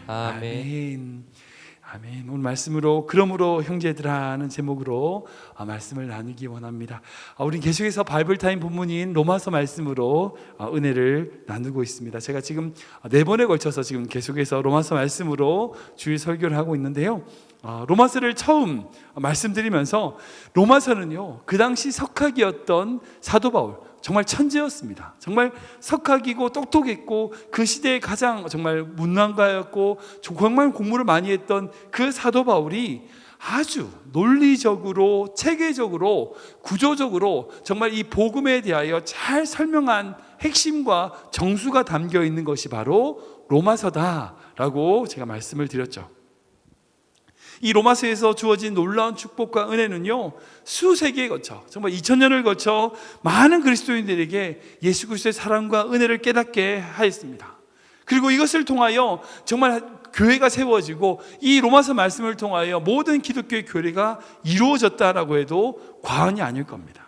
아멘. 아멘. 오늘 말씀으로 그러므로 형제들아 하는 제목으로 말씀을 나누기 원합니다. 우리 계속해서 바이블타임 본문인 로마서 말씀으로 은혜를 나누고 있습니다. 제가 지금 4번에 걸쳐서 지금 계속해서 로마서 말씀으로 주일 설교를 하고 있는데요. 로마서를 처음 말씀드리면서 로마서는요, 그 당시 석학이었던 사도 바울, 정말 천재였습니다. 정말 석학이고 똑똑했고 그 시대에 가장 정말 문학가였고 정말 공부를 많이 했던 그 사도 바울이 아주 논리적으로, 체계적으로, 구조적으로 정말 이 복음에 대하여 잘 설명한 핵심과 정수가 담겨 있는 것이 바로 로마서다라고 제가 말씀을 드렸죠. 이 로마서에서 주어진 놀라운 축복과 은혜는요, 수세기에 거쳐 정말 2000년을 거쳐 많은 그리스도인들에게 예수 그리스도의 사랑과 은혜를 깨닫게 하였습니다. 그리고 이것을 통하여 정말 교회가 세워지고 이 로마서 말씀을 통하여 모든 기독교의 교회가 이루어졌다라고 해도 과언이 아닐 겁니다.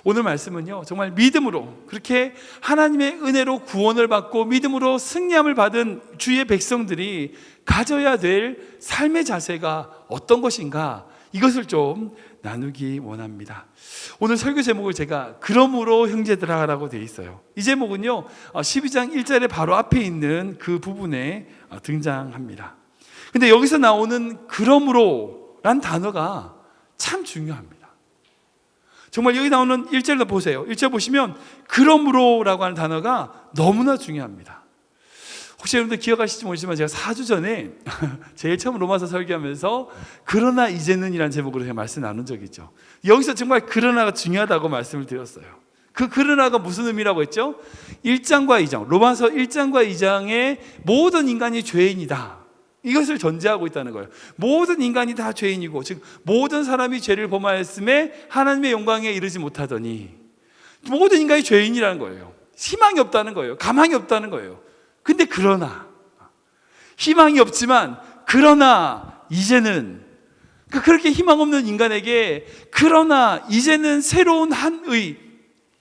오늘 말씀은요, 정말 믿음으로 그렇게 하나님의 은혜로 구원을 받고 믿음으로 승리함을 받은 주의 백성들이 가져야 될 삶의 자세가 어떤 것인가, 이것을 좀 나누기 원합니다. 오늘 설교 제목을 제가 그러므로 형제들아 라고 되어 있어요. 이 제목은요, 12장 1절에 바로 앞에 있는 그 부분에 등장합니다. 근데 여기서 나오는 그러므로 란 단어가 참 중요합니다. 정말 여기 나오는 1절도 보세요. 1절 보시면 그러므로 라고 하는 단어가 너무나 중요합니다. 혹시 여러분들 기억하실지 모르지만 제가 4주 전에 제일 처음 로마서 설교하면서 그러나 이제는 이라는 제목으로 제가 말씀 나눈 적이 있죠. 여기서 정말 그러나가 중요하다고 말씀을 드렸어요. 그 그러나가 무슨 의미라고 했죠? 1장과 2장, 로마서 1장과 2장의 모든 인간이 죄인이다, 이것을 전제하고 있다는 거예요. 모든 인간이 다 죄인이고, 즉 모든 사람이 죄를 범하였음에 하나님의 영광에 이르지 못하더니, 모든 인간이 죄인이라는 거예요. 희망이 없다는 거예요. 가망이 없다는 거예요. 근데 그러나, 희망이 없지만 그러나 이제는, 그렇게 희망 없는 인간에게 그러나 이제는 새로운 한 의,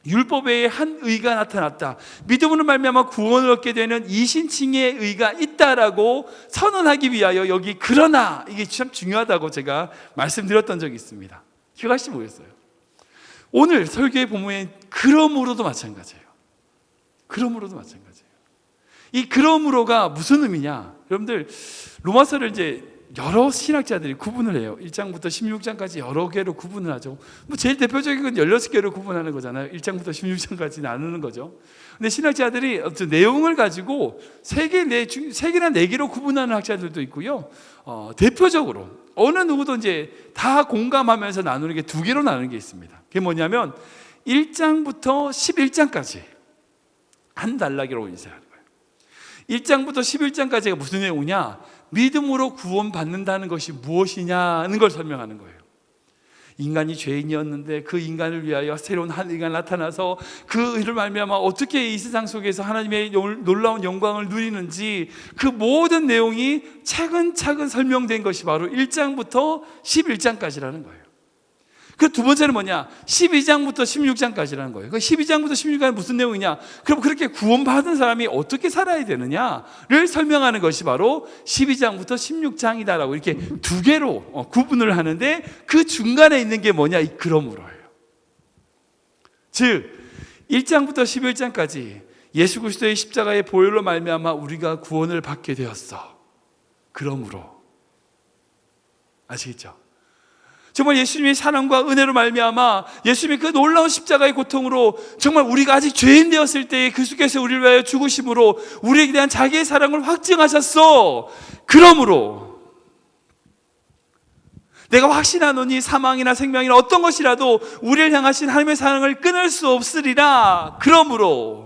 율법의 한 의가 나타났다, 믿음으로 말미암아 구원을 얻게 되는 이신칭의 의가 있다라고 선언하기 위하여 여기 그러나, 이게 참 중요하다고 제가 말씀드렸던 적이 있습니다. 기억하실지 모르겠어요. 오늘 설교의 본문엔 그러므로도 마찬가지예요. 그러므로도 마찬가지예요. 이 그러므로가 무슨 의미냐? 여러분들 로마서를 이제 여러 신학자들이 구분을 해요. 1장부터 16장까지 여러 개로 구분을 하죠. 제일 대표적인 건 16개로 구분하는 거잖아요. 1장부터 16장까지 나누는 거죠. 근데 신학자들이 어떤 내용을 가지고 3개나 4개로 구분하는 학자들도 있고요. 대표적으로 어느 누구도 이제 다 공감하면서 나누는 게 2개로 나누는 게 있습니다. 그게 뭐냐면 1장부터 11장까지 한 단락으로 인쇄하는 거예요. 1장부터 11장까지가 무슨 내용이냐? 믿음으로 구원받는다는 것이 무엇이냐는 걸 설명하는 거예요. 인간이 죄인이었는데 그 인간을 위하여 새로운 한 의가 나타나서 그 의를 말미암아 어떻게 이 세상 속에서 하나님의 놀라운 영광을 누리는지, 그 모든 내용이 차근차근 설명된 것이 바로 1장부터 11장까지라는 거예요. 그 두 번째는 뭐냐? 12장부터 16장까지라는 거예요. 그 12장부터 16장은 무슨 내용이냐? 그럼 그렇게 구원받은 사람이 어떻게 살아야 되느냐를 설명하는 것이 바로 12장부터 16장이다라고 이렇게 2개로 구분을 하는데, 그 중간에 있는 게 뭐냐? 이 그러므로예요. 즉 1장부터 11장까지 예수 그리스도의 십자가의 보혈로 말미암아 우리가 구원을 받게 되었어. 그러므로. 아시겠죠? 정말 예수님의 사랑과 은혜로 말미암아 예수님의 그 놀라운 십자가의 고통으로 정말 우리가 아직 죄인 되었을 때에 그리스도께서 우리를 위하여 죽으심으로 우리에게 대한 자기의 사랑을 확증하셨어. 그러므로 내가 확신하노니 사망이나 생명이나 어떤 것이라도 우리를 향하신 하나님의 사랑을 끊을 수 없으리라. 그러므로.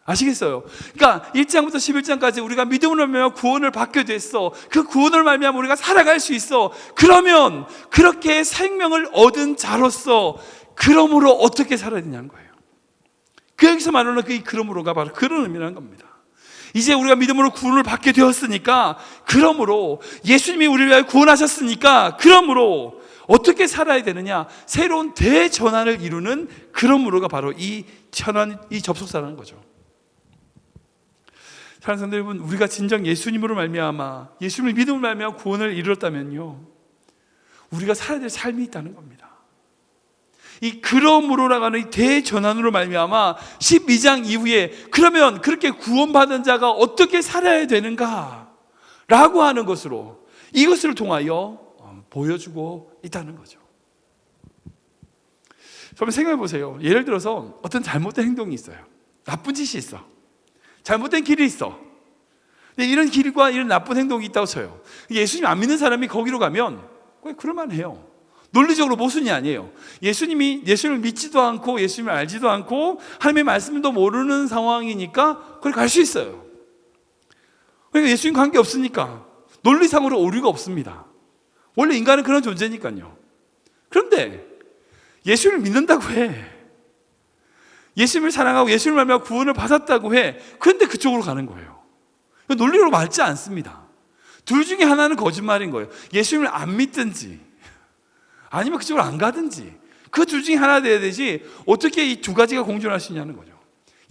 아시겠어요? 그러니까 1장부터 11장까지 우리가 믿음으로 말미암아 구원을 받게 됐어. 그 구원을 말미암아 우리가 살아갈 수 있어. 그러면 그렇게 생명을 얻은 자로서 그러므로 어떻게 살아야 되냐는 거예요. 그 여기서 말하는 그 그러므로가 바로 그런 의미라는 겁니다. 이제 우리가 믿음으로 구원을 받게 되었으니까, 그러므로 예수님이 우리를 위하여 구원하셨으니까, 그러므로 어떻게 살아야 되느냐? 새로운 대전환을 이루는 그러므로가 바로 이 접속사라는 거죠. 사랑하는 성도 여러분, 우리가 진정 예수님으로 말미암아, 예수님을 믿음으로 말미암아 구원을 이뤘다면요, 우리가 살아야 될 삶이 있다는 겁니다. 이 그러므로라고 하는 이 대전환으로 말미암아 12장 이후에 그러면 그렇게 구원받은 자가 어떻게 살아야 되는가 라고 하는 것으로, 이것을 통하여 보여주고 있다는 거죠. 여러분 생각해 보세요. 예를 들어서 어떤 잘못된 행동이 있어요. 나쁜 짓이 있어. 잘못된 길이 있어. 근데 이런 길과 이런 나쁜 행동이 있다고 쳐요. 예수님 안 믿는 사람이 거기로 가면 그럴만해요. 논리적으로 모순이 아니에요. 예수님을 믿지도 않고 예수님을 알지도 않고 하나님의 말씀도 모르는 상황이니까 거기 갈 수 있어요. 그러니까 예수님 관계 없으니까 논리상으로 오류가 없습니다. 원래 인간은 그런 존재니까요. 그런데 예수님을 믿는다고 해. 예수님을 사랑하고 예수님을 말미암아 구원을 받았다고 해. 그런데 그쪽으로 가는 거예요. 논리로 맞지 않습니다. 둘 중에 하나는 거짓말인 거예요. 예수님을 안 믿든지 아니면 그쪽으로 안 가든지, 그 둘 중에 하나 돼야 되지 어떻게 이 두 가지가 공존할 수 있냐는 거죠.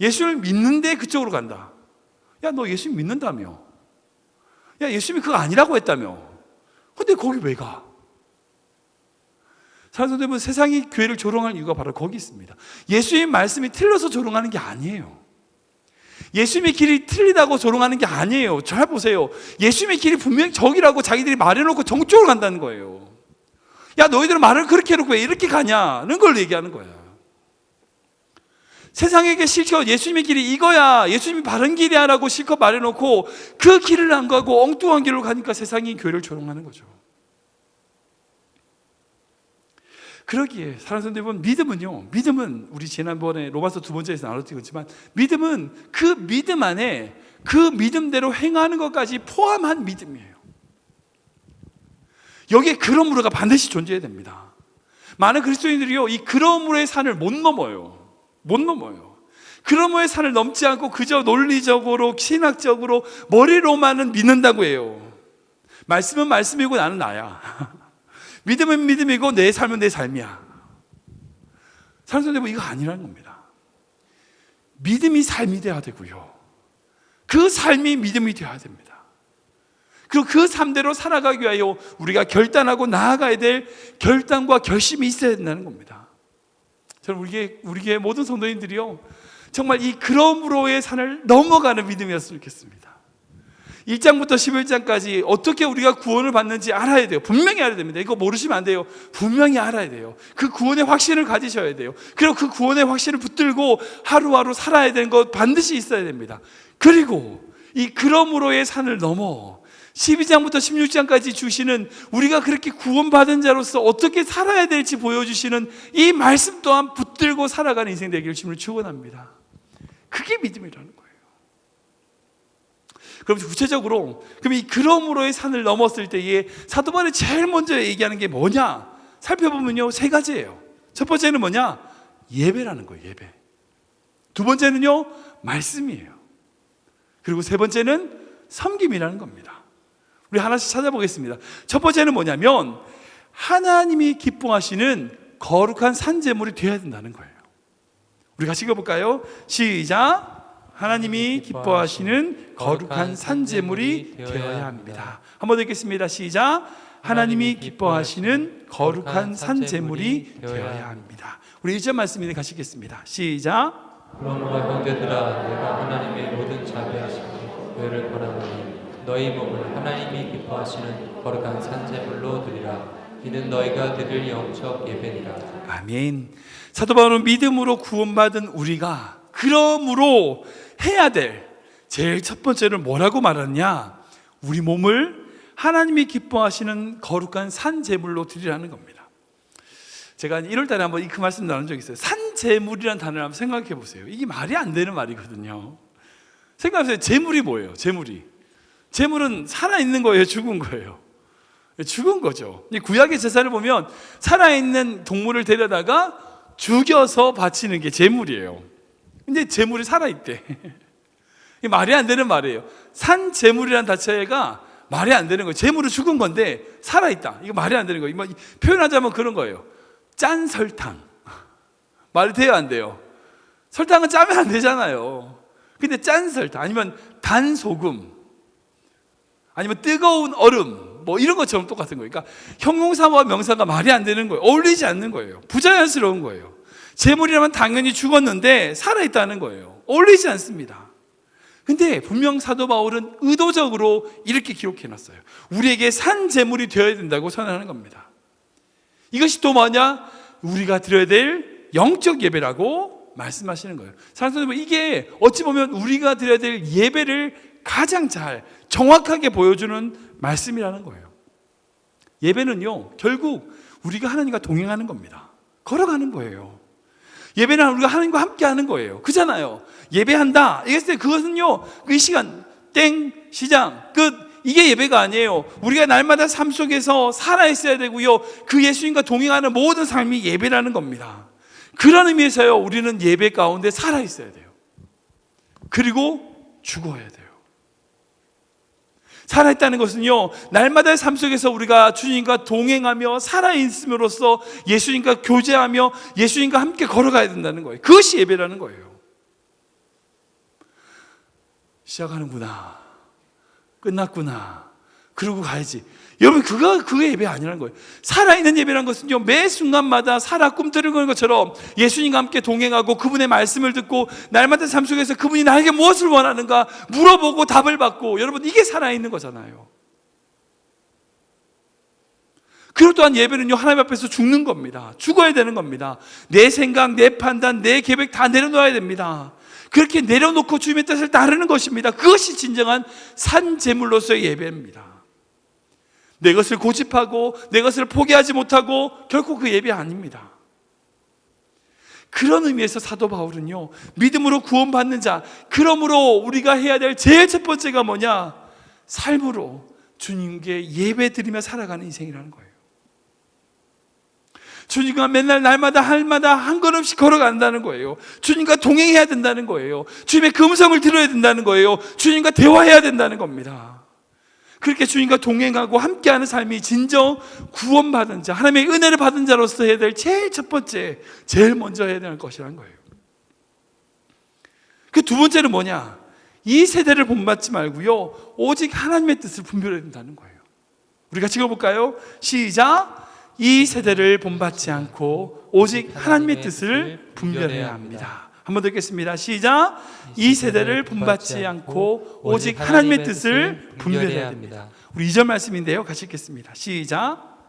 예수님을 믿는데 그쪽으로 간다. 야, 너 예수님 믿는다며. 야, 예수님이 그거 아니라고 했다며. 근데 거기 왜 가? 사랑하는 성도님은 세상이 교회를 조롱할 이유가 바로 거기 있습니다. 예수님 말씀이 틀려서 조롱하는 게 아니에요. 예수님의 길이 틀리다고 조롱하는 게 아니에요. 잘 보세요. 예수님의 길이 분명히 저기라고 자기들이 말해놓고 정쪽으로 간다는 거예요. 야, 너희들은 말을 그렇게 해놓고 왜 이렇게 가냐는 걸 얘기하는 거야. 세상에게 실컷 예수님의 길이 이거야, 예수님이 바른 길이야 라고 실컷 말해놓고 그 길을 안 가고 엉뚱한 길로 가니까 세상이 교회를 조롱하는 거죠. 그러기에 사랑하는 성도님은 믿음은 우리 지난번에 로마서 2번째에서 나눴지만 믿음은 그 믿음 안에 그 믿음대로 행하는 것까지 포함한 믿음이에요. 여기에 그러므로가 반드시 존재해야 됩니다. 많은 그리스도인들이요, 이 그러므로의 산을 못 넘어요. 그러므로의 산을 넘지 않고 그저 논리적으로 신학적으로 머리로만은 믿는다고 해요. 말씀은 말씀이고 나는 나야. 믿음은 믿음이고 내 삶은 내 삶이야. 사랑하는 여러분, 이거 아니라는 겁니다. 믿음이 삶이 되어야 되고요, 그 삶이 믿음이 되어야 됩니다. 그리고 그 삶대로 살아가기 위하여 우리가 결단하고 나아가야 될 결단과 결심이 있어야 된다는 겁니다. 저는 우리의 모든 성도님들이요, 정말 이 그러므로의 산을 넘어가는 믿음이었으면 좋겠습니다. 1장부터 11장까지 어떻게 우리가 구원을 받는지 알아야 돼요. 분명히 알아야 됩니다. 이거 모르시면 안 돼요. 분명히 알아야 돼요. 그 구원의 확신을 가지셔야 돼요. 그리고 그 구원의 확신을 붙들고 하루하루 살아야 되는 것 반드시 있어야 됩니다. 그리고 이 그러므로의 산을 넘어 12장부터 16장까지 주시는 우리가 그렇게 구원받은 자로서 어떻게 살아야 될지 보여주시는 이 말씀 또한 붙들고 살아가는 인생 되기를 주님을 축원합니다. 그게 믿음이라는 거예요. 그럼 구체적으로 그럼 이 그러므로의 산을 넘었을 때에 사도 바울이 제일 먼저 얘기하는 게 뭐냐? 살펴보면요, 세 가지예요. 첫 번째는 뭐냐? 예배라는 거예요. 예배. 두 번째는요, 말씀이에요. 그리고 세 번째는 섬김이라는 겁니다. 우리 하나씩 찾아보겠습니다. 첫 번째는 뭐냐면 하나님이 기뻐하시는 거룩한 산제물이 되어야 된다는 거예요. 우리 같이 읽어볼까요? 시작. 하나님이 기뻐하시는 거룩한 산제물이 되어야 합니다. 한번 더 읽겠습니다. 시작. 하나님이 기뻐하시는 거룩한 산제물이 되어야 합니다. 우리 1절 말씀인데 같이 읽겠습니다. 시작. 그러므로 형제들아, 내가 하나님의 모든 자비하심으로 너희를 권하노니 너희 몸을 하나님이 기뻐하시는 거룩한 산제물로 드리라. 이는 너희가 드릴 영적 예배니라. 아멘. 사도 바울은 믿음으로 구원받은 우리가 그러므로 해야 될 제일 첫 번째는 뭐라고 말하느냐? 우리 몸을 하나님이 기뻐하시는 거룩한 산제물로 드리라는 겁니다. 제가 1월 달에 한번 그 말씀 나눈 적이 있어요. 산제물이라는 단어를 한번 생각해 보세요. 이게 말이 안 되는 말이거든요. 생각해보세요. 제물이 뭐예요? 제물은 살아있는 거예요? 죽은 거예요? 죽은 거죠. 구약의 제사를 보면 살아있는 동물을 데려다가 죽여서 바치는 게 제물이에요. 근데 제물이 살아있대. 이게 말이 안 되는 말이에요. 산제물이라는 자체가 말이 안 되는 거예요. 제물은 죽은 건데 살아있다. 이거 말이 안 되는 거예요. 표현하자면 그런 거예요. 짠 설탕. 말이 돼요, 안 돼요? 설탕은 짜면 안 되잖아요. 근데 짠 설탕 아니면 단 소금 아니면 뜨거운 얼음 뭐 이런 것처럼 똑같은 거예요. 그러니까 형용사와 명사가 말이 안 되는 거예요. 어울리지 않는 거예요. 부자연스러운 거예요. 재물이라면 당연히 죽었는데 살아있다는 거예요. 어울리지 않습니다. 근데 분명 사도 바울은 의도적으로 이렇게 기록해 놨어요. 우리에게 산 재물이 되어야 된다고 선언하는 겁니다. 이것이 또 뭐냐? 우리가 드려야 될 영적 예배라고 말씀하시는 거예요. 사랑하는 여러분, 이게 어찌 보면 우리가 드려야 될 예배를 가장 잘 정확하게 보여주는 말씀이라는 거예요. 예배는요, 결국 우리가 하나님과 동행하는 겁니다. 걸어가는 거예요. 예배는 우리가 하나님과 함께 하는 거예요. 그잖아요. 예배한다. 이랬을 때 그것은요, 이 시간, 땡, 시장, 끝. 이게 예배가 아니에요. 우리가 날마다 삶 속에서 살아있어야 되고요. 그 예수님과 동행하는 모든 삶이 예배라는 겁니다. 그런 의미에서요, 우리는 예배 가운데 살아있어야 돼요. 그리고 죽어야 돼요. 살아있다는 것은요, 날마다의 삶 속에서 우리가 주님과 동행하며 살아있음으로써 예수님과 교제하며 예수님과 함께 걸어가야 된다는 거예요. 그것이 예배라는 거예요. 시작하는구나, 끝났구나, 그러고 가야지. 여러분, 그게 예배 아니라는 거예요. 살아있는 예배라는 것은요, 매 순간마다 살아 꿈틀거리는 것처럼 예수님과 함께 동행하고 그분의 말씀을 듣고 날마다 삶 속에서 그분이 나에게 무엇을 원하는가 물어보고 답을 받고, 여러분, 이게 살아있는 거잖아요. 그리고 또한 예배는요, 하나님 앞에서 죽는 겁니다. 죽어야 되는 겁니다. 내 생각, 내 판단, 내 계획 다 내려놓아야 됩니다. 그렇게 내려놓고 주님의 뜻을 따르는 것입니다. 그것이 진정한 산 제물로서의 예배입니다. 내 것을 고집하고 내 것을 포기하지 못하고 결코 그 예배 아닙니다. 그런 의미에서 사도 바울은요, 믿음으로 구원받는 자, 그러므로 우리가 해야 될 제일 첫 번째가 뭐냐? 삶으로 주님께 예배 드리며 살아가는 인생이라는 거예요. 주님과 맨날 날마다 할마다 한 걸음씩 걸어간다는 거예요. 주님과 동행해야 된다는 거예요. 주님의 그 음성을 들어야 된다는 거예요. 주님과 대화해야 된다는 겁니다. 그렇게 주님과 동행하고 함께하는 삶이 진정 구원받은 자, 하나님의 은혜를 받은 자로서 해야 될 제일 첫 번째, 제일 먼저 해야 될 것이라는 거예요. 그 두 번째는 뭐냐? 이 세대를 본받지 말고요, 오직 하나님의 뜻을 분별해야 된다는 거예요. 우리 같이 읽어볼까요? 시작! 이 세대를 본받지 않고 오직 하나님의 뜻을 분별해야 합니다. 한 번 더 읽겠습니다. 시작! 이 세대를 본받지 않고 오직 하나님의 뜻을 분별해야 합니다. 우리 2절 말씀인데요, 같이 읽겠습니다. 시작!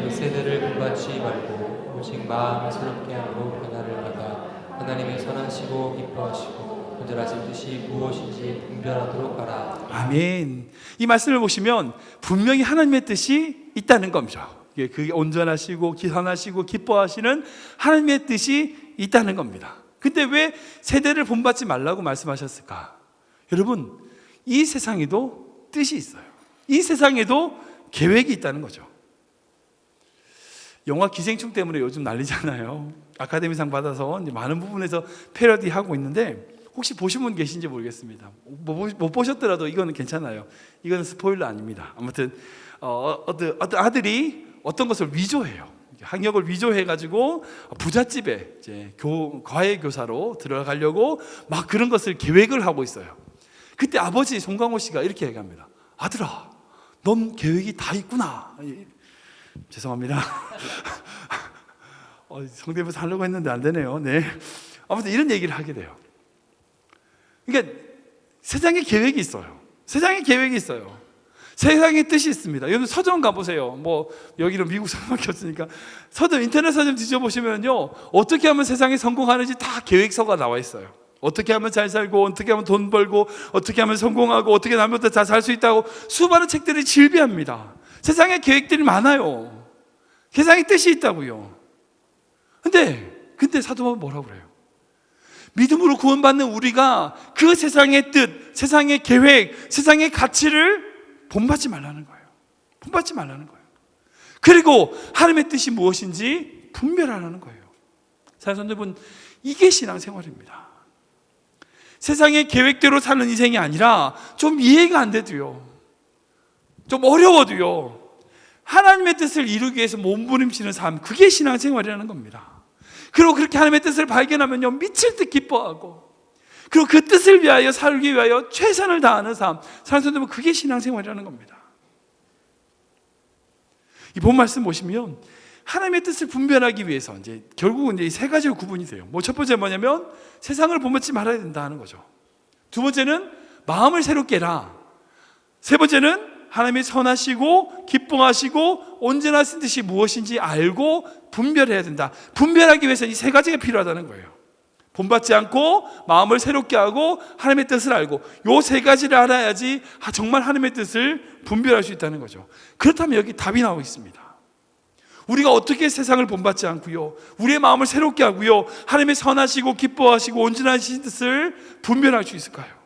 이 세대를 본받지 말고 오직 마음을 새롭게 하고 변화를 받아 하나님의 선하시고 기뻐하시고 온전하신 뜻이 무엇인지 분별하도록 하라. 아멘. 이 말씀을 보시면 분명히 하나님의 뜻이 있다는 겁니다. 그게 온전하시고 선하시고 기뻐하시는 하나님의 뜻이 있다는 겁니다. 근데 왜 세대를 본받지 말라고 말씀하셨을까? 여러분, 이 세상에도 뜻이 있어요. 이 세상에도 계획이 있다는 거죠. 영화 기생충 때문에 요즘 난리잖아요. 아카데미상 받아서 이제 많은 부분에서 패러디하고 있는데, 혹시 보신 분 계신지 모르겠습니다. 못 보셨더라도 이거는 괜찮아요. 이거는 스포일러 아닙니다. 아무튼 어떤 아들이 어떤 것을 위조해요. 학력을 위조해가지고 부잣집에 이제 과외 교사로 들어가려고 막 그런 것을 계획을 하고 있어요. 그때 아버지 송강호 씨가 이렇게 얘기합니다. 아들아, 넌 계획이 다 있구나. 죄송합니다. 성대모사 하려고 했는데 안 되네요. 네. 아무튼 이런 얘기를 하게 돼요. 그러니까 세상에 계획이 있어요. 세상에 계획이 있어요. 세상에 뜻이 있습니다. 여러분 서점 가보세요. 뭐 여기는 미국 서점밖에 없으니까 서점, 인터넷 서점 뒤져보시면요, 어떻게 하면 세상에 성공하는지 다 계획서가 나와 있어요. 어떻게 하면 잘 살고, 어떻게 하면 돈 벌고, 어떻게 하면 성공하고, 어떻게 남보다 잘 살 수 있다고 수많은 책들이 질비합니다. 세상에 계획들이 많아요. 세상에 뜻이 있다고요. 근데 사도 바울은 뭐라고 그래요? 믿음으로 구원받는 우리가 그 세상의 뜻, 세상의 계획, 세상의 가치를 본받지 말라는 거예요. 본받지 말라는 거예요. 그리고 하나님의 뜻이 무엇인지 분별하라는 거예요. 사랑하는 여러분, 이게 신앙생활입니다. 세상의 계획대로 사는 인생이 아니라 좀 이해가 안 돼도요, 좀 어려워도요, 하나님의 뜻을 이루기 위해서 몸부림치는 삶, 그게 신앙생활이라는 겁니다. 그리고 그렇게 하나님의 뜻을 발견하면요, 미칠 듯 기뻐하고, 그리고 그 뜻을 위하여 살기 위하여 최선을 다하는 삶, 사랑하는 그게 신앙생활이라는 겁니다. 이 본 말씀 보시면 하나님의 뜻을 분별하기 위해서 이제 결국은 이제 세 가지로 구분이 돼요. 첫 번째 뭐냐면 세상을 본받지 말아야 된다 하는 거죠. 두 번째는 마음을 새롭게 해라. 세 번째는 하나님이 선하시고 기뻐하시고 온전하 하신 뜻이 무엇인지 알고 분별해야 된다. 분별하기 위해서 이 세 가지가 필요하다는 거예요. 본받지 않고 마음을 새롭게 하고 하나님의 뜻을 알고 이 세 가지를 알아야지 정말 하나님의 뜻을 분별할 수 있다는 거죠. 그렇다면 여기 답이 나오고 있습니다. 우리가 어떻게 세상을 본받지 않고요, 우리의 마음을 새롭게 하고요, 하나님의 선하시고 기뻐하시고 온전하신 뜻을 분별할 수 있을까요?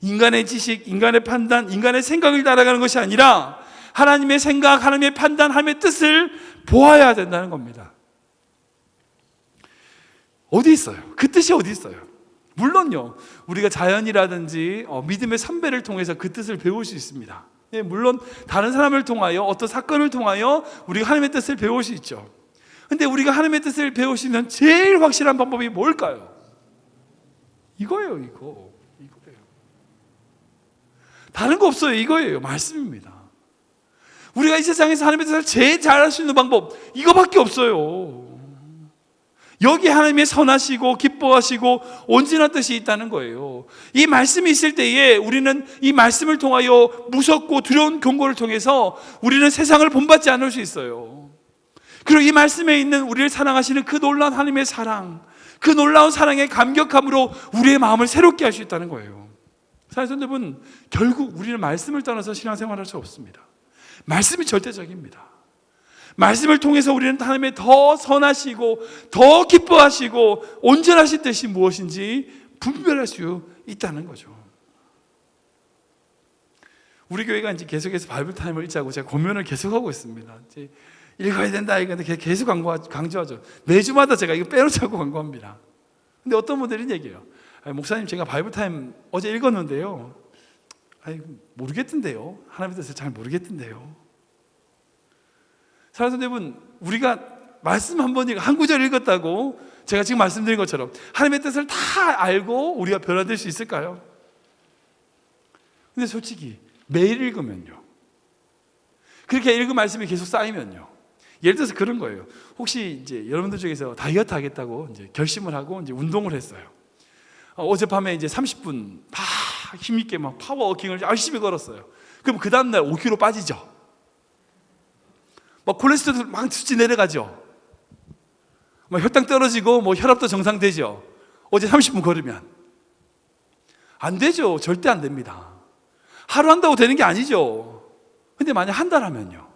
인간의 지식, 인간의 판단, 인간의 생각을 따라가는 것이 아니라 하나님의 생각, 하나님의 판단, 하나님의 뜻을 보아야 된다는 겁니다. 어디 있어요? 그 뜻이 어디 있어요? 물론요, 우리가 자연이라든지 믿음의 선배를 통해서 그 뜻을 배울 수 있습니다. 물론 다른 사람을 통하여 어떤 사건을 통하여 우리가 하나님의 뜻을 배울 수 있죠. 근데 우리가 하나님의 뜻을 배울 수 있는 제일 확실한 방법이 뭘까요? 이거예요. 이거예요. 다른 거 없어요. 이거예요. 말씀입니다. 우리가 이 세상에서 하나님의 뜻을 제일 잘할 수 있는 방법 이거밖에 없어요. 여기 하나님의 선하시고 기뻐하시고 온전한 뜻이 있다는 거예요. 이 말씀이 있을 때에 우리는 이 말씀을 통하여 무섭고 두려운 경고를 통해서 우리는 세상을 본받지 않을 수 있어요. 그리고 이 말씀에 있는 우리를 사랑하시는 그 놀라운 하나님의 사랑, 그 놀라운 사랑의 감격함으로 우리의 마음을 새롭게 할 수 있다는 거예요. 사랑하는 여러분, 결국 우리는 말씀을 떠나서 신앙생활할 수 없습니다. 말씀이 절대적입니다. 말씀을 통해서 우리는 하나님의 더 선하시고 더 기뻐하시고 온전하신 뜻이 무엇인지 분별할 수 있다는 거죠. 우리 교회가 이제 계속해서 바이블 타임을 읽자고 제가 고민을 계속하고 있습니다. 이제 읽어야 된다 이건데 계속 강조하죠. 매주마다 제가 이거 빼놓자고 광고합니다. 근데 어떤 분들은 얘기해요. 목사님, 제가 바이블 타임 어제 읽었는데요, 모르겠던데요. 하나님의 뜻을 잘 모르겠던데요. 사랑하는 여러분, 우리가 말씀 한 구절 읽었다고 제가 지금 말씀드린 것처럼 하나님의 뜻을 다 알고 우리가 변화될 수 있을까요? 근데 솔직히 매일 읽으면요, 그렇게 읽은 말씀이 계속 쌓이면요, 예를 들어서 그런 거예요. 혹시 이제 여러분들 중에서 다이어트 하겠다고 이제 결심을 하고 이제 운동을 했어요. 어젯밤에 이제 30분 막 힘있게 막 파워워킹을 열심히 걸었어요. 그럼 그 다음날 5kg 빠지죠. 막 콜레스테롤 막 수치 내려가죠. 막 혈당 떨어지고 뭐 혈압도 정상되죠. 어제 30분 걸으면 안 되죠. 절대 안 됩니다. 하루 한다고 되는 게 아니죠. 근데 만약 한 달 하면요,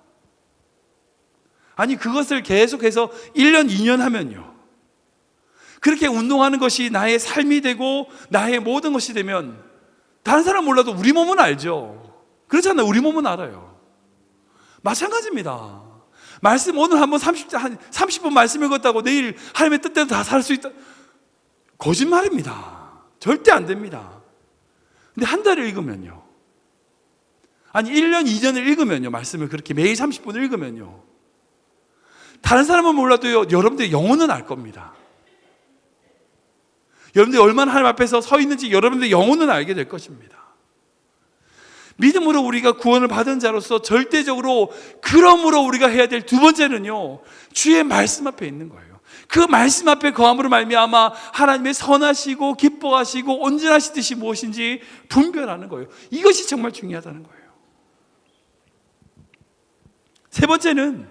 아니 그것을 계속해서 1년 2년 하면요, 그렇게 운동하는 것이 나의 삶이 되고 나의 모든 것이 되면 다른 사람 몰라도 우리 몸은 알죠. 그렇잖아요. 우리 몸은 알아요. 마찬가지입니다. 말씀 오늘 한번 30분 말씀 읽었다고 내일 하나님의 뜻대로 다 살 수 있다? 거짓말입니다. 절대 안 됩니다. 근데 한 달을 읽으면요, 아니 1년 2년을 읽으면요, 말씀을 그렇게 매일 30분을 읽으면요, 다른 사람은 몰라도요, 여러분들의 영혼은 알 겁니다. 여러분들이 얼마나 하나님 앞에서 서 있는지 여러분들의 영혼은 알게 될 것입니다. 믿음으로 우리가 구원을 받은 자로서 절대적으로, 그러므로 우리가 해야 될 두 번째는요, 주의 말씀 앞에 있는 거예요. 그 말씀 앞에 거함으로 말미암아 하나님의 선하시고 기뻐하시고 온전하신 뜻이 무엇인지 분별하는 거예요. 이것이 정말 중요하다는 거예요. 세 번째는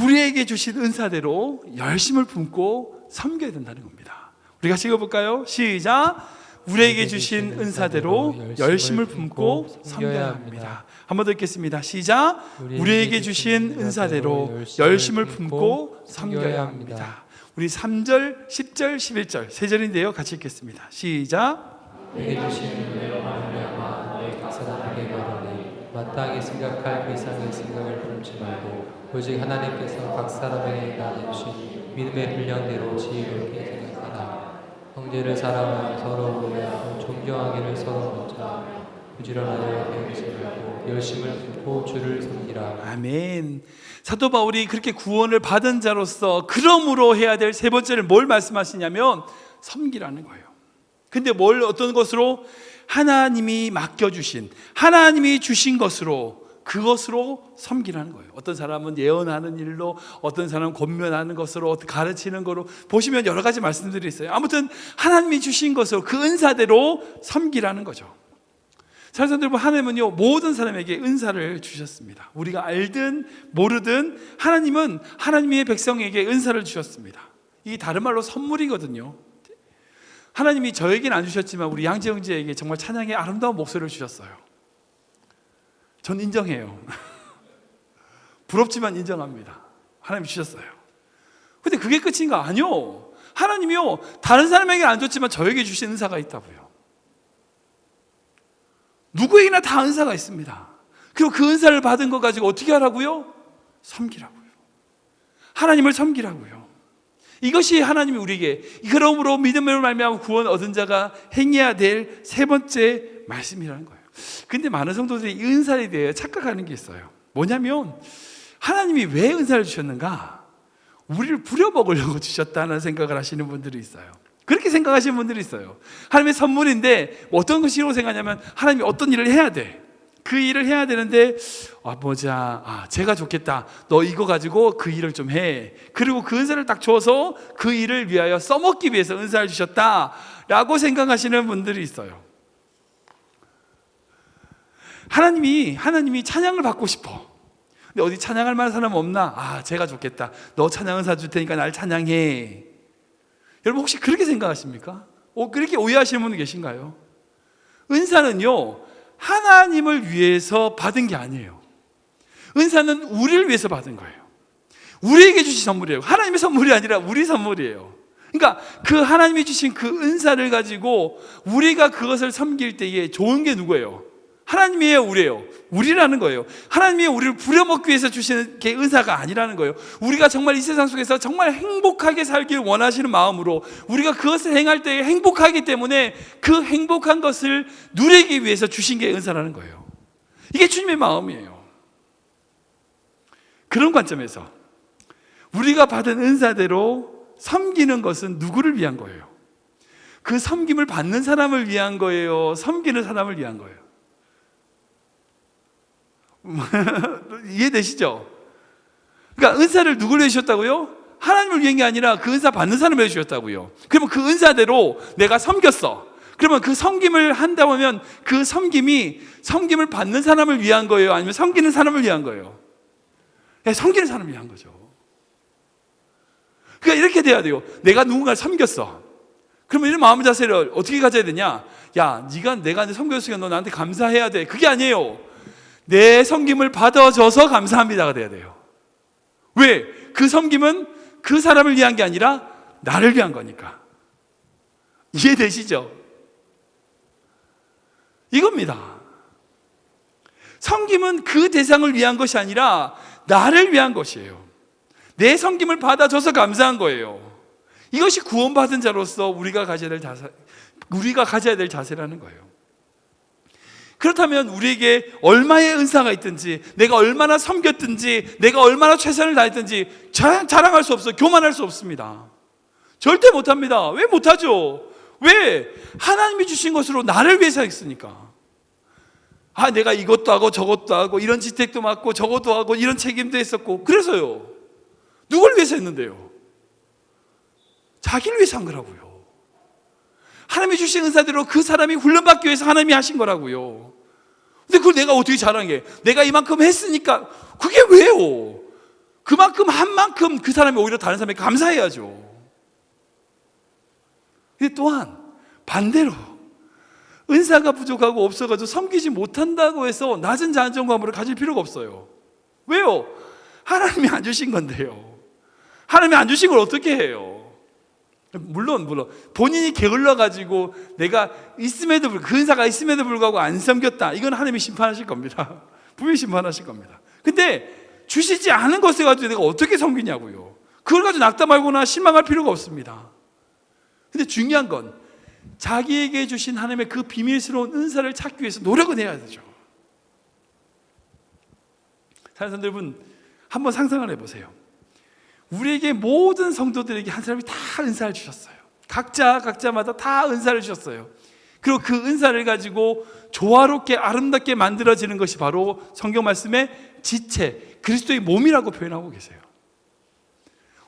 우리에게 주신 은사대로 열심을 품고 섬겨야 된다는 겁니다. 우리 같이 읽어볼까요? 시작. 우리에게 주신 은사대로 열심을 품고 섬겨야 합니다. 한 번 더 읽겠습니다. 시작. 우리에게 주신 은사대로 열심을 품고 섬겨야 합니다. 우리 3절, 10절, 11절 세 절인데요, 같이 읽겠습니다. 시작. 내게 주신 은혜로 말미암아 너희 각 사람에게 말하니 마땅히 생각할 그 이상의 생각을 품지 말고 오직 하나님께서 각 사람에게 나눠주신 믿음의 분량대로 지혜롭게 생각하라. 형제를 사랑하여 서로 우애하고 존경하기를 서로 먼저 부지런하여 배우지 말고 열심을 품고 주를 섬기라. 아멘. 사도 바울이 그렇게 구원을 받은 자로서 그러므로 해야 될 세 번째를 뭘 말씀하시냐면 섬기라는 거예요. 근데 어떤 것으로? 하나님이 맡겨주신, 하나님이 주신 것으로, 그것으로 섬기라는 거예요. 어떤 사람은 예언하는 일로, 어떤 사람은 권면하는 것으로, 가르치는 거로, 보시면 여러 가지 말씀들이 있어요. 아무튼 하나님이 주신 것으로, 그 은사대로 섬기라는 거죠. 사랑하는 여러분, 하나님은요 모든 사람에게 은사를 주셨습니다. 우리가 알든 모르든 하나님은 하나님의 백성에게 은사를 주셨습니다. 이게 다른 말로 선물이거든요. 하나님이 저에게는 안 주셨지만 우리 양재형제에게 정말 찬양의 아름다운 목소리를 주셨어요. 전 인정해요. 부럽지만 인정합니다. 하나님 주셨어요. 근데 그게 끝인가? 아니요. 하나님이요 다른 사람에게 안 줬지만 저에게 주신 은사가 있다고요. 누구에게나 다 은사가 있습니다. 그리고 그 은사를 받은 것 가지고 어떻게 하라고요? 섬기라고요. 하나님을 섬기라고요. 이것이 하나님이 우리에게, 그러므로 믿음으로 말미암아 구원 얻은 자가 행해야 될 세 번째 말씀이라는 거예요. 근데 많은 성도들이 이 은사에 대해 착각하는 게 있어요. 뭐냐면 하나님이 왜 은사를 주셨는가? 우리를 부려먹으려고 주셨다는 생각을 하시는 분들이 있어요. 그렇게 생각하시는 분들이 있어요. 하나님의 선물인데 어떤 것이라고 생각하냐면 하나님이 어떤 일을 해야 돼. 그 일을 해야 되는데 제가 좋겠다. 너 이거 가지고 그 일을 좀 해. 그리고 그 은사를 딱 줘서 그 일을 위하여 써먹기 위해서 은사를 주셨다라고 생각하시는 분들이 있어요. 하나님이 찬양을 받고 싶어. 근데 어디 찬양할 만한 사람 없나? 제가 좋겠다. 너 찬양 은사 줄 테니까 날 찬양해. 여러분 혹시 그렇게 생각하십니까? 그렇게 오해하시는 분이 계신가요? 은사는요 하나님을 위해서 받은 게 아니에요. 은사는 우리를 위해서 받은 거예요. 우리에게 주신 선물이에요. 하나님의 선물이 아니라 우리 선물이에요. 그러니까 그 하나님이 주신 그 은사를 가지고 우리가 그것을 섬길 때에 좋은 게 누구예요? 하나님이에요, 우리예요? 우리라는 거예요. 하나님이 우리를 부려먹기 위해서 주시는 게 은사가 아니라는 거예요. 우리가 정말 이 세상 속에서 정말 행복하게 살기를 원하시는 마음으로 우리가 그것을 행할 때 행복하기 때문에 그 행복한 것을 누리기 위해서 주신 게 은사라는 거예요. 이게 주님의 마음이에요. 그런 관점에서 우리가 받은 은사대로 섬기는 것은 누구를 위한 거예요? 그 섬김을 받는 사람을 위한 거예요? 섬기는 사람을 위한 거예요? 이해되시죠? 그러니까 은사를 누구를 주셨다고요? 하나님을 위한 게 아니라 그 은사 받는 사람을 주셨다고요. 그러면 그 은사대로 내가 섬겼어. 그러면 그 섬김을 한다고 하면 그 섬김을 받는 사람을 위한 거예요? 아니면 섬기는 사람을 위한 거예요? 섬기는 사람을 위한 거죠. 그러니까 이렇게 돼야 돼요. 내가 누군가를 섬겼어. 그러면 이런 마음 자세를 어떻게 가져야 되냐? 내가 섬겼으니까 너 나한테 감사해야 돼. 그게 아니에요. 내 섬김을 받아줘서 감사합니다가 돼야 돼요. 왜? 그 섬김은 그 사람을 위한 게 아니라 나를 위한 거니까. 이해되시죠? 이겁니다. 섬김은 그 대상을 위한 것이 아니라 나를 위한 것이에요. 내 섬김을 받아줘서 감사한 거예요. 이것이 구원받은 자로서 우리가 가져야 될 자세라는 거예요. 그렇다면 우리에게 얼마의 은사가 있든지, 내가 얼마나 섬겼든지, 내가 얼마나 최선을 다했든지 자랑할 수 없어요. 교만할 수 없습니다. 절대 못합니다. 왜 못하죠? 왜? 하나님이 주신 것으로 나를 위해서 했으니까. 내가 이것도 하고 저것도 하고 이런 지택도 맡고 저것도 하고 이런 책임도 했었고, 그래서요. 누굴 위해서 했는데요? 자기를 위해서 한 거라고요. 하나님이 주신 은사대로 그 사람이 훈련받기 위해서 하나님이 하신 거라고요. 근데 그걸 내가 어떻게 자랑해? 내가 이만큼 했으니까. 그게 왜요? 그만큼 한 만큼 그 사람이 오히려 다른 사람에게 감사해야죠. 근데 또한 반대로 은사가 부족하고 없어가지고 섬기지 못한다고 해서 낮은 자존감을 가질 필요가 없어요. 왜요? 하나님이 안 주신 건데요. 하나님이 안 주신 걸 어떻게 해요? 물론 본인이 게을러가지고 내가 있음에도 불구하고, 그 은사가 있음에도 불구하고 안 섬겼다, 이건 하나님이 심판하실 겁니다. 분명히 심판하실 겁니다. 근데 주시지 않은 것을 가지고 내가 어떻게 섬기냐고요. 그걸 가지고 낙담하거나 실망할 필요가 없습니다. 근데 중요한 건 자기에게 주신 하나님의 그 비밀스러운 은사를 찾기 위해서 노력은 해야 되죠. 사랑하는 여러분, 한번 상상을 해보세요. 우리에게 모든 성도들에게 한 사람이 다 은사를 주셨어요. 각자마다 다 은사를 주셨어요. 그리고 그 은사를 가지고 조화롭게 아름답게 만들어지는 것이 바로 성경 말씀의 지체, 그리스도의 몸이라고 표현하고 계세요.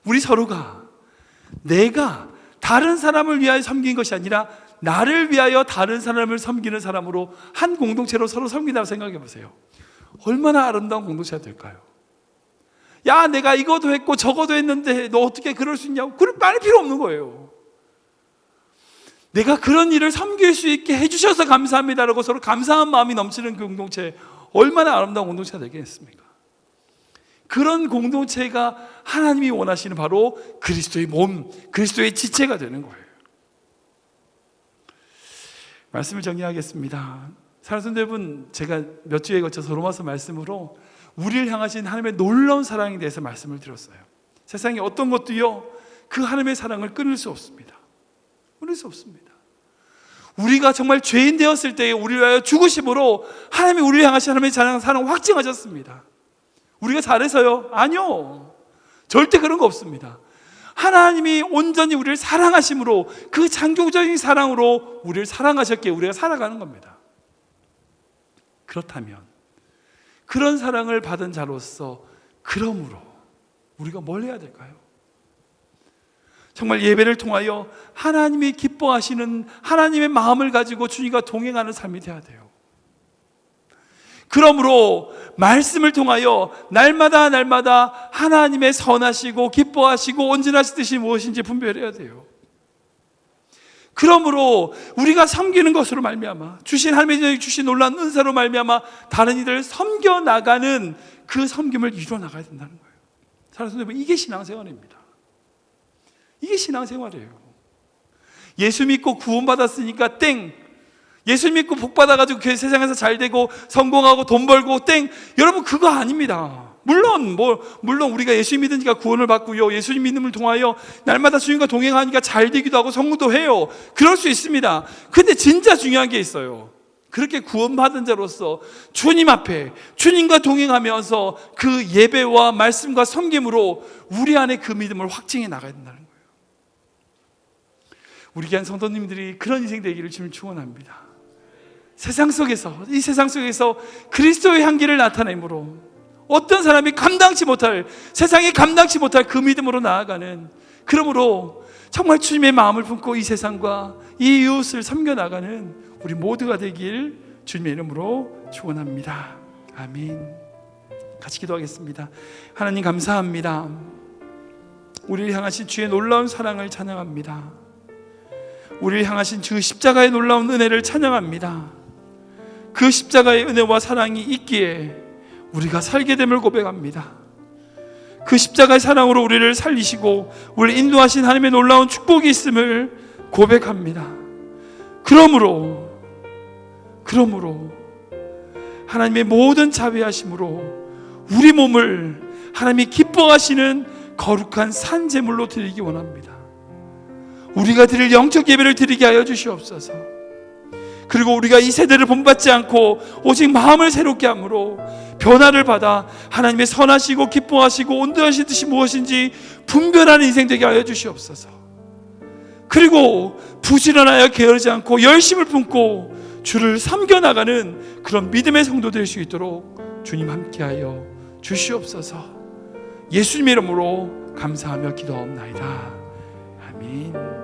우리 서로가 내가 다른 사람을 위하여 섬긴 것이 아니라 나를 위하여 다른 사람을 섬기는 사람으로 한 공동체로 서로 섬긴다고 생각해 보세요. 얼마나 아름다운 공동체가 될까요? 야, 내가 이것도 했고 저것도 했는데 너 어떻게 그럴 수 있냐고 그럴 말이 필요 없는 거예요. 내가 그런 일을 섬길 수 있게 해주셔서 감사합니다라고 서로 감사한 마음이 넘치는 그 공동체, 얼마나 아름다운 공동체가 되겠습니까? 그런 공동체가 하나님이 원하시는 바로 그리스도의 몸, 그리스도의 지체가 되는 거예요. 말씀을 정리하겠습니다. 사랑하는 여러분, 제가 몇 주에 걸쳐서 로마서 말씀으로 우리를 향하신 하나님의 놀라운 사랑에 대해서 말씀을 드렸어요. 세상에 어떤 것도요 그 하나님의 사랑을 끊을 수 없습니다. 끊을 수 없습니다. 우리가 정말 죄인 되었을 때에 우리를 위하여 죽으심으로 하나님이 우리를 향하신 하나님의 사랑을 확증하셨습니다. 우리가 잘해서요? 아니요, 절대 그런 거 없습니다. 하나님이 온전히 우리를 사랑하심으로, 그 창조적인 사랑으로 우리를 사랑하셨기에 우리가 살아가는 겁니다. 그렇다면 그런 사랑을 받은 자로서 그러므로 우리가 뭘 해야 될까요? 정말 예배를 통하여 하나님이 기뻐하시는 하나님의 마음을 가지고 주님과 동행하는 삶이 되어야 돼요. 그러므로 말씀을 통하여 날마다 하나님의 선하시고 기뻐하시고 온전하신 뜻이 무엇인지 분별해야 돼요. 그러므로 우리가 섬기는 것으로 말미암아, 주신 하나님의 주신 놀라운 은사로 말미암아 다른 이들을 섬겨 나가는 그 섬김을 이루어 나가야 된다는 거예요. 사랑하는 여러분, 이게 신앙생활입니다. 이게 신앙생활이에요. 예수 믿고 구원받았으니까 땡, 예수 믿고 복 받아가지고 세상에서 잘 되고 성공하고 돈 벌고 땡, 여러분 그거 아닙니다. 물론 우리가 예수 믿으니까 구원을 받고요, 예수님 믿음을 통하여 날마다 주님과 동행하니까 잘 되기도 하고 성공도 해요. 그럴 수 있습니다. 근데 진짜 중요한 게 있어요. 그렇게 구원받은 자로서 주님 앞에 주님과 동행하면서 그 예배와 말씀과 섬김으로 우리 안에 그 믿음을 확증해 나가야 된다는 거예요. 우리 귀한 성도님들이 그런 인생 되기를 주님 축원합니다. 이 세상 속에서 그리스도의 향기를 나타내므로 어떤 사람이 세상이 감당치 못할 그 믿음으로 나아가는, 그러므로 정말 주님의 마음을 품고 이 세상과 이 이웃을 섬겨나가는 우리 모두가 되길 주님의 이름으로 축원합니다. 아멘. 같이 기도하겠습니다. 하나님 감사합니다. 우리를 향하신 주의 놀라운 사랑을 찬양합니다. 우리를 향하신 주 십자가의 놀라운 은혜를 찬양합니다. 그 십자가의 은혜와 사랑이 있기에 우리가 살게 됨을 고백합니다. 그 십자가의 사랑으로 우리를 살리시고 우리를 인도하신 하나님의 놀라운 축복이 있음을 고백합니다. 그러므로 하나님의 모든 자비하심으로 우리 몸을 하나님이 기뻐하시는 거룩한 산제물로 드리기 원합니다. 우리가 드릴 영적 예배를 드리게 하여 주시옵소서. 그리고 우리가 이 세대를 본받지 않고 오직 마음을 새롭게 함으로 변화를 받아 하나님의 선하시고 기뻐하시고 온전하신 뜻이 무엇인지 분별하는 인생 되게 하여 주시옵소서. 그리고 부지런하여 게으르지 않고 열심을 품고 주를 섬겨나가는 그런 믿음의 성도 될 수 있도록 주님 함께하여 주시옵소서. 예수님의 이름으로 감사하며 기도하옵나이다. 아멘.